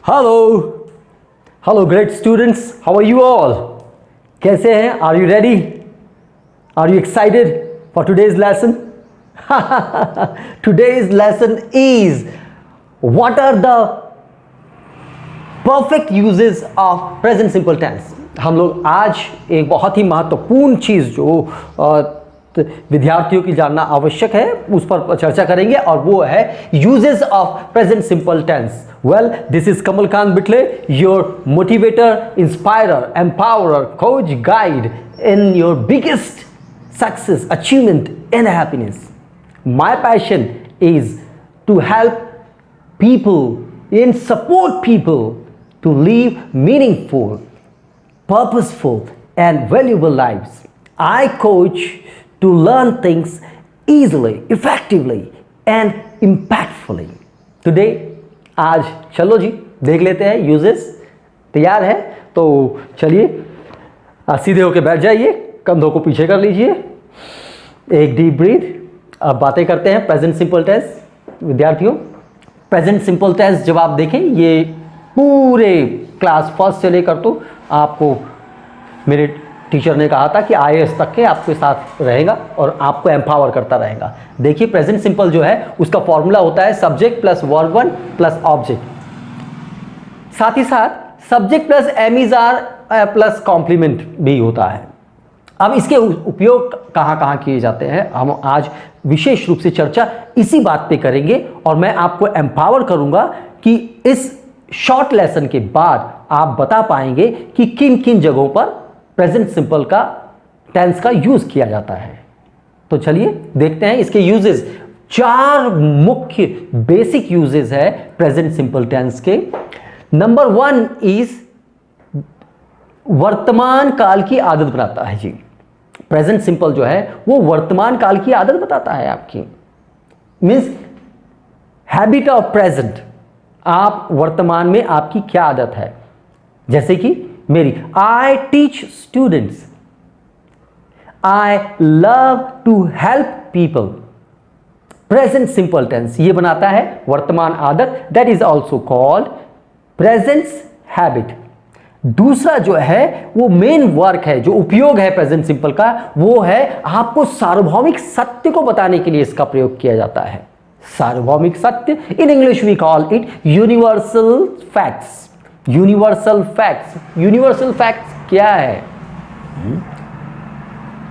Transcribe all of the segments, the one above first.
Hello, hello, great students. How are you all? कैसे हैं? Are you ready? Are you excited for today's lesson? Today's lesson is what are the perfect uses of present simple tense. हम लोग आज एक बहुत ही महत्वपूर्ण चीज़ जो विद्यार्थियों की जानना आवश्यक है उस पर चर्चा करेंगे और वो है uses of present simple tense. Well, this is Kamalkant Bitle, your motivator, inspirer, empowerer, coach, guide in your biggest success, achievement and happiness. My passion is to help people and support people to live meaningful, purposeful and valuable lives. I coach to learn things easily, effectively and impactfully. Today आज चलो जी देख लेते हैं uses. तैयार है तो चलिए सीधे होकर बैठ जाइए, कंधों को पीछे कर लीजिए, एक डीप ब्रीथ. अब बातें करते हैं प्रेजेंट सिंपल टेंस. विद्यार्थियों, प्रेजेंट सिंपल टेंस जब आप देखें ये पूरे क्लास फर्स्ट से लेकर तो आपको मेरे टीचर ने कहा था कि IAS तक के आपके साथ रहेगा और आपको एम्पावर करता रहेगा. देखिए प्रेजेंट सिंपल जो है उसका फॉर्मूला होता है subject plus verb one plus object, साथ ही साथ subject plus am are plus complement भी होता है. अब इसके उपयोग कहाँ कहाँ किए जाते हैं हम आज विशेष रूप से चर्चा इसी बात पे करेंगे और मैं आपको एम्पावर करूंगा कि इस शॉर्ट लेसन के बाद आप बता पाएंगे कि किन किन जगहों पर प्रेजेंट सिंपल का टेंस का यूज किया जाता है. तो चलिए देखते हैं इसके यूजेस. 4 मुख्य बेसिक यूजेस है प्रेजेंट सिंपल टेंस के. नंबर 1 इज वर्तमान काल की आदत बनाता है जी. प्रेजेंट सिंपल जो है वो वर्तमान काल की आदत बताता है आपकी. Means habit of present. आप वर्तमान में आपकी क्या आदत है. जैसे कि मेरी I teach students, I love to help people. Present simple tense ये बनाता है वर्तमान आदत. That is also called presence habit. दूसरा जो है वो मेन वर्क है, जो उपयोग है प्रेजेंट सिंपल का, वो है आपको सार्वभौमिक सत्य को बताने के लिए इसका प्रयोग किया जाता है. सार्वभौमिक सत्य, in English we call it universal facts. Universal facts. Universal facts क्या है?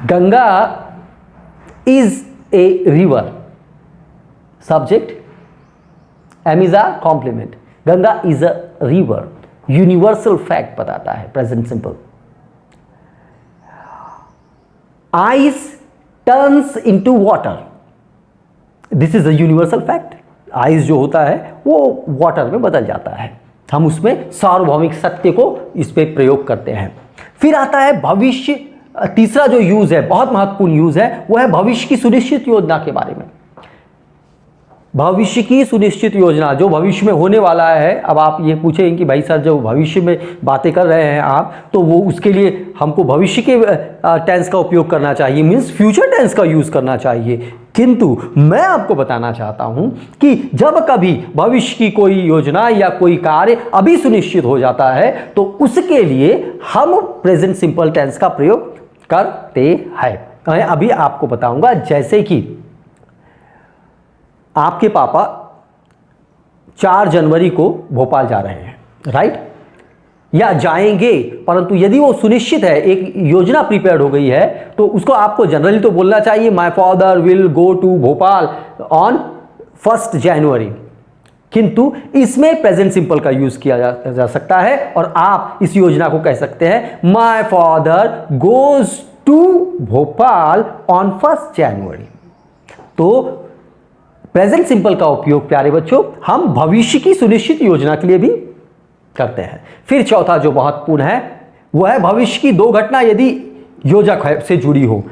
Ganga is a river. Subject am is are complement. Ganga is a river. Universal fact बताता है present simple. Ice turns into water. This is a universal fact. Ice जो होता है वो water में बदल जाता है. हम उसमें सार्वभौमिक सत्य को इस पे प्रयोग करते हैं. फिर आता है भविष्य. तीसरा जो यूज है, बहुत महत्वपूर्ण यूज है, वो है भविष्य की सुनिश्चित योजना के बारे में. भविष्य की सुनिश्चित योजना, जो भविष्य में होने वाला है. अब आप ये पूछेंगे कि भाई सर जो भविष्य में बातें कर रहे हैं आप, तो वो उसके लिए हमको भविष्य के टेंस का उपयोग करना चाहिए, मीन्स फ्यूचर टेंस का यूज करना चाहिए. किंतु मैं आपको बताना चाहता हूं कि जब कभी भविष्य की कोई योजना या कोई कार्य अभी सुनिश्चित हो जाता है तो उसके लिए हम प्रेजेंट सिंपल टेंस का प्रयोग करते हैं. मैं अभी आपको बताऊंगा. जैसे कि आपके पापा 4 जनवरी को भोपाल जा रहे हैं, राइट, या जाएंगे, परंतु यदि वो सुनिश्चित है, एक योजना प्रिपेयर्ड हो गई है, तो उसको आपको जनरली तो बोलना चाहिए my father will go to Bhopal on 1 January. किंतु इसमें प्रेजेंट सिंपल का यूज किया जा सकता है और आप इस योजना को कह सकते हैं my father goes to Bhopal on 1 January. तो प्रेजेंट सिंपल का उपयोग प्यारे बच्चों हम भविष्य की सुनिश्चित योजना के लिए भी करते हैं. फिर चौथा जो महत्वपूर्ण है वो है भविष्य की 2 घटना यदि योजक से जुड़ी हो.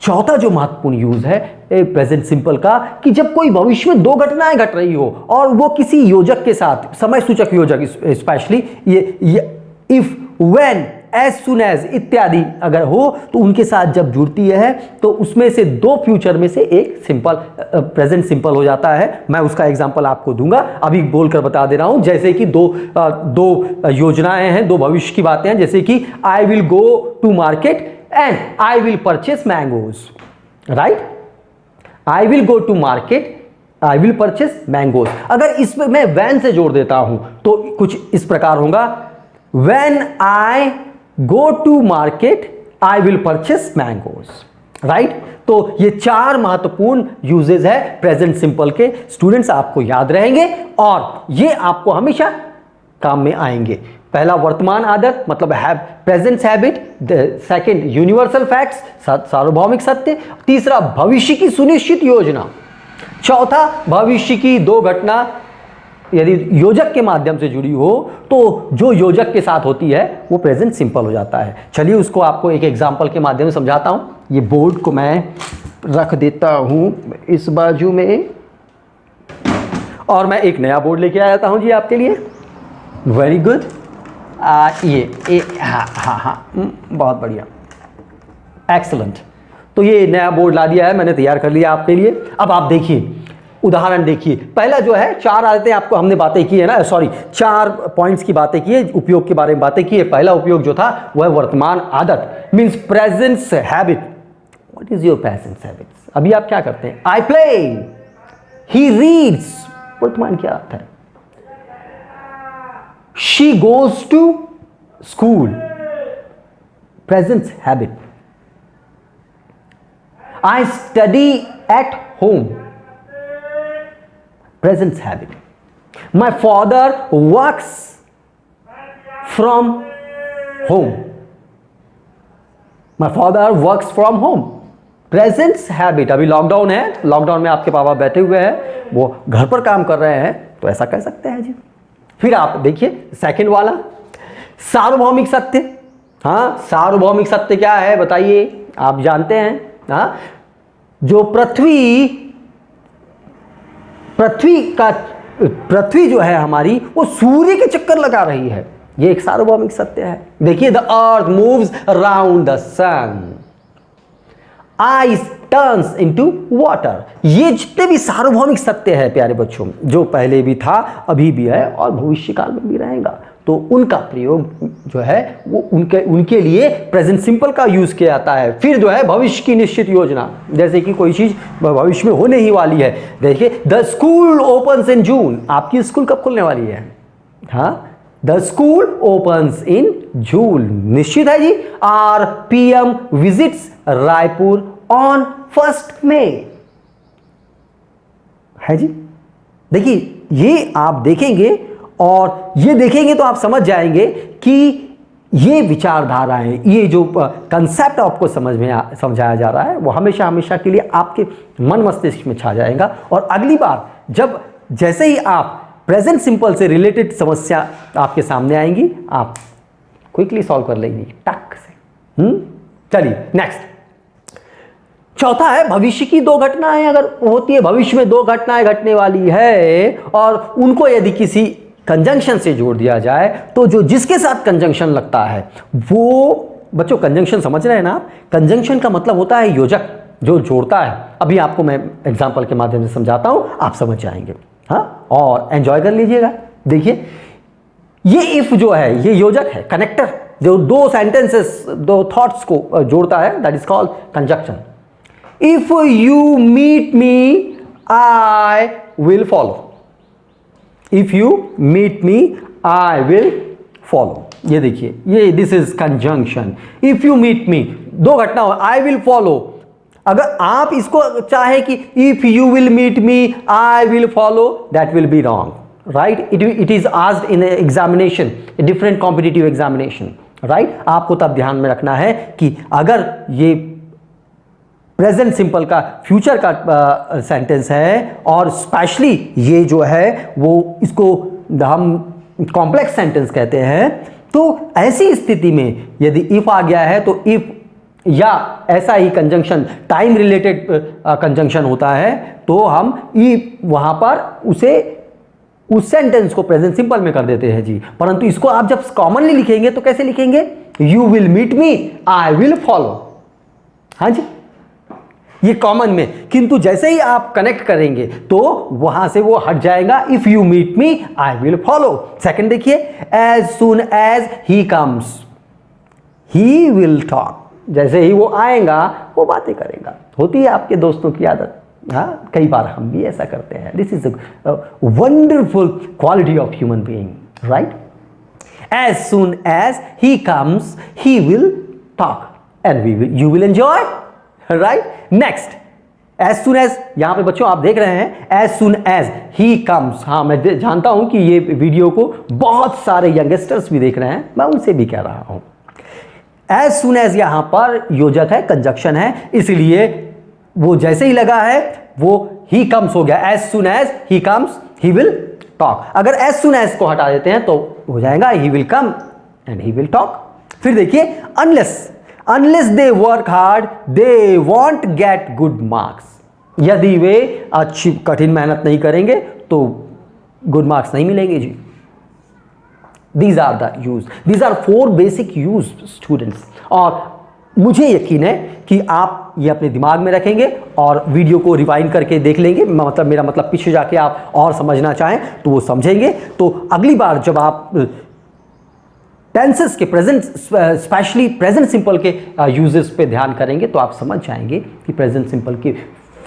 चौथा जो महत्वपूर्ण यूज है प्रेजेंट सिंपल का कि जब कोई भविष्य में 2 घटनाएं घट रही हो और वो किसी योजक के साथ, समय सूचक योजक स्पेशली, ये if when as soon as इत्यादि अगर हो तो उनके साथ जब जुड़ती है तो उसमें से दो फ्यूचर में से एक सिंपल प्रेजेंट सिंपल हो जाता है। मैं उसका एग्जांपल आपको दूंगा, अभी बोलकर बता दे रहा हूं। जैसे कि दो योजनाएं हैं, दो भविष्य की बातें हैं, जैसे कि I will go to market and I will purchase mangoes, right. I will go to market, I will purchase mangoes. अगर इसमें मैं वैन से जोड़ देता हूं तो कुछ इस प्रकार होगा, when I go to market I will purchase mangoes, right. तो ये चार महत्वपूर्ण यूजेज है प्रेजेंट सिंपल के, स्टूडेंट्स आपको याद रहेंगे और ये आपको हमेशा काम में आएंगे। पहला वर्तमान आदत मतलब present habit, second universal facts सार्वभौमिक सत्य, तीसरा भविष्य की सुनिश्चित योजना, चौथा भविष्य की दो घटना यदि योजक के माध्यम से जुड़ी हो तो जो योजक के साथ होती है वो प्रेजेंट सिंपल हो जाता है। चलिए उसको आपको एक एग्जांपल के माध्यम से समझाता हूं। ये बोर्ड को मैं रख देता हूं इस बाजू में और मैं एक नया बोर्ड लेके आया हूं जी आपके लिए। Very good. हाँ, बहुत बढ़िया, एक्सलेंट। तो ये नया बोर्ड ला दिया है मैंने, तैयार कर लिया आपके लिए। अब आप देखिए, उदाहरण देखिए। पहला जो है, चार आदतें आपको हमने बातें की है ना, सॉरी, चार पॉइंट्स की बातें की है, उपयोग के बारे में बातें की है। पहला उपयोग जो था वह वर्तमान आदत, means presence habit. What is your presence habits? अभी आप क्या करते हैं? आई प्ले, ही रीड्स, वर्तमान क्या आता है? She goes to school, presence habit. I study at home, present habit. My father works from home. My father works from home, present habit. अभी लॉकडाउन है, लॉकडाउन में आपके पापा बैठे हुए हैं, वो घर पर काम कर रहे हैं, तो ऐसा कह सकते हैं जी। फिर आप देखिए सेकंड वाला, सार्वभौमिक सत्य। हाँ, सार्वभौमिक सत्य क्या है बताइए? आप जानते हैं, हाँ, जो पृथ्वी जो है हमारी, वो सूर्य के चक्कर लगा रही है, ये एक सार्वभौमिक सत्य है। देखिए, the earth moves around the sun, ice turns into water. ये जितने भी सार्वभौमिक सत्य है प्यारे बच्चों, जो पहले भी था, अभी भी है और भविष्य काल में भी रहेगा, तो उनका प्रयोग जो है वो उनके लिए प्रेजेंट सिंपल का यूज किया जाता है। फिर जो है भविष्य की निश्चित योजना, जैसे कि कोई चीज भविष्य में होने ही वाली है। देखिए, the school opens in June, आपकी स्कूल कब खुलने वाली है? हाँ, the school opens in June, निश्चित है जी। Our PM visits Raipur on 1 May, है जी। देखिए, ये आप देखेंगे और ये देखेंगे तो आप समझ जाएंगे कि ये विचारधाराएं, ये जो कंसेप्ट आपको समझाया जा रहा है, वो हमेशा हमेशा के लिए आपके मन मस्तिष्क में छा जाएगा। और अगली बार जब जैसे ही आप प्रेजेंट सिंपल से रिलेटेड समस्या आपके सामने आएंगी, आप क्विकली सॉल्व कर लेंगे टक से। चलिए नेक्स्ट, चौथा है भविष्य की दो घटनाएं अगर होती है, भविष्य में दो घटनाएं घटने वाली है और उनको यदि किसी कंजंक्शन से जोड़ दिया जाए तो जो जिसके साथ कंजंक्शन लगता है वो, बच्चों कंजंक्शन समझ रहे हैं ना आप? कंजंक्शन का मतलब होता है योजक, जो जोड़ता है। अभी आपको मैं एग्जांपल के माध्यम से समझाता हूं, आप समझ जाएंगे। हाँ, और एंजॉय कर लीजिएगा। देखिए, ये इफ जो है ये योजक है, कनेक्टर, जो दो सेंटेंसेस, दो थॉट्स को जोड़ता है, that is called conjunction. If you meet me I will follow, if you meet me I will follow. ये देखिए, ये this is conjunction. If you meet me, दो घटना हो, आई विल फॉलो। अगर आप इसको चाहे कि if you will meet me I will follow, that will be wrong, right. It is asked in examination, different competitive examination, right. आपको तब ध्यान में रखना है कि अगर ये प्रेजेंट सिंपल का फ्यूचर का सेंटेंस है और स्पेशली ये जो है वो, इसको हम कॉम्प्लेक्स सेंटेंस कहते हैं, तो ऐसी स्थिति में यदि इफ आ गया है तो इफ, या ऐसा ही कंजंक्शन टाइम रिलेटेड कंजंक्शन होता है तो हम इफ वहां पर उस सेंटेंस को प्रेजेंट सिंपल में कर देते हैं जी। परंतु इसको आप जब कॉमनली लिखेंगे तो कैसे लिखेंगे? You will meet me, I will follow. हाँ जी, ये कॉमन में, किंतु जैसे ही आप कनेक्ट करेंगे तो वहां से वो हट जाएगा। If you meet me I will follow. Second देखिए, as soon as he comes he will talk. जैसे ही वो आएगा वो बातें करेगा। होती है आपके दोस्तों की आदत, हाँ, कई बार हम भी ऐसा करते हैं। This is a wonderful quality of human being, right? As soon as he comes he will talk and you will enjoy, right? Next, as soon as, यहां पे बच्चों आप देख रहे हैं as soon as he comes. हाँ, मैं जानता हूं कि ये वीडियो को बहुत सारे यंगस्टर्स भी देख रहे हैं, मैं उनसे भी कह रहा हूं। एज सुन एज यहां पर योजक है, कंजक्शन है, इसलिए वो जैसे ही लगा है वो ही कम्स हो गया। As soon as he comes he will talk. अगर एज सुन एज को हटा देते हैं तो हो जाएगा he will come and he will talk. फिर देखिए, unless they work hard they won't get good marks. यदि वे अच्छी कठिन मेहनत नहीं करेंगे तो गुड मार्क्स नहीं मिलेंगे जी। These are the use. These are 4 basic use, students. और मुझे यकीन है कि आप ये अपने दिमाग में रखेंगे और वीडियो को रिवाइंड करके देख लेंगे। मतलब मेरा मतलब पीछे जाके आप और समझना चाहें तो वो समझेंगे। तो अगली बार जब आप टेंसेस के प्रेजेंट, स्पेशली प्रेजेंट सिंपल के यूजेस पे ध्यान करेंगे तो आप समझ जाएंगे कि प्रेजेंट सिंपल के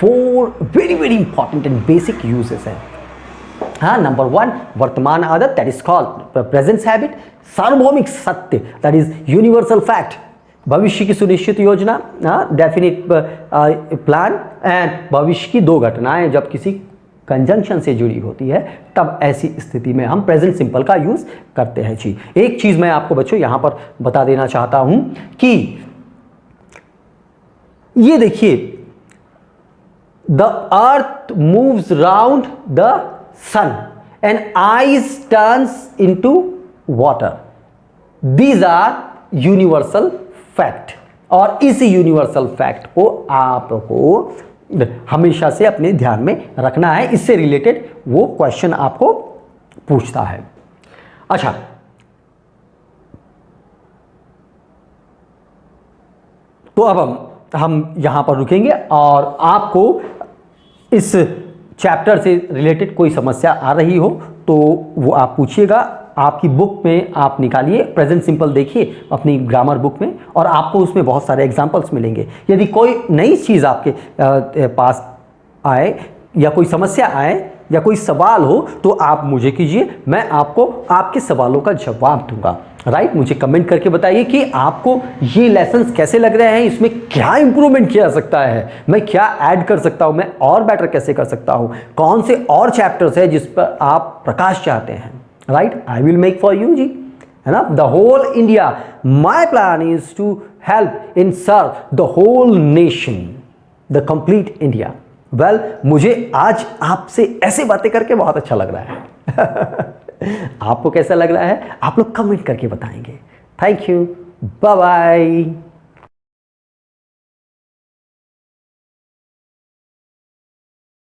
4 very very important and basic uses हैं। हाँ, नंबर 1 वर्तमान आदत, that is called presence habit. सार्वभौमिक सत्य, दैट इज यूनिवर्सल फैक्ट। भविष्य की सुनिश्चित योजना, डेफिनिट प्लान। एंड भविष्य की 2 घटनाएं जब किसी कंजंक्शन से जुड़ी होती है तब ऐसी स्थिति में हम प्रेजेंट सिंपल का यूज करते हैं जी। एक चीज मैं आपको बच्चों यहां पर बता देना चाहता हूं कि ये देखिए, the earth moves round the sun and ice turns into water. These are universal fact। और इस यूनिवर्सल फैक्ट को आपको हमेशा से अपने ध्यान में रखना है। इससे रिलेटेड वो क्वेश्चन आपको पूछता है। अच्छा, तो अब हम यहां पर रुकेंगे और आपको इस चैप्टर से रिलेटेड कोई समस्या आ रही हो तो वो आप पूछिएगा। आपकी बुक में आप निकालिए, प्रेजेंट सिंपल देखिए अपनी ग्रामर बुक में, और आपको उसमें बहुत सारे एग्जाम्पल्स मिलेंगे। यदि कोई नई चीज़ आपके पास आए या कोई समस्या आए या कोई सवाल हो तो आप मुझे कीजिए, मैं आपको आपके सवालों का जवाब दूंगा। राइट, मुझे कमेंट करके बताइए कि आपको ये लेसन्स कैसे लग रहे हैं, इसमें क्या इंप्रूवमेंट किया जा सकता है, मैं क्या ऐड कर सकता हूं, मैं और बेटर कैसे कर सकता हूं, कौन से और चैप्टर्स है जिस पर आप प्रकाश चाहते हैं। Right, I will make for you जी, है ना। The whole India, my plan is to help in serve the whole nation, the complete India. Well, मुझे आज आपसे ऐसे बातें करके बहुत अच्छा लग रहा है। आपको कैसा लग रहा है आप लोग कमेंट करके बताएंगे। Thank you, bye bye.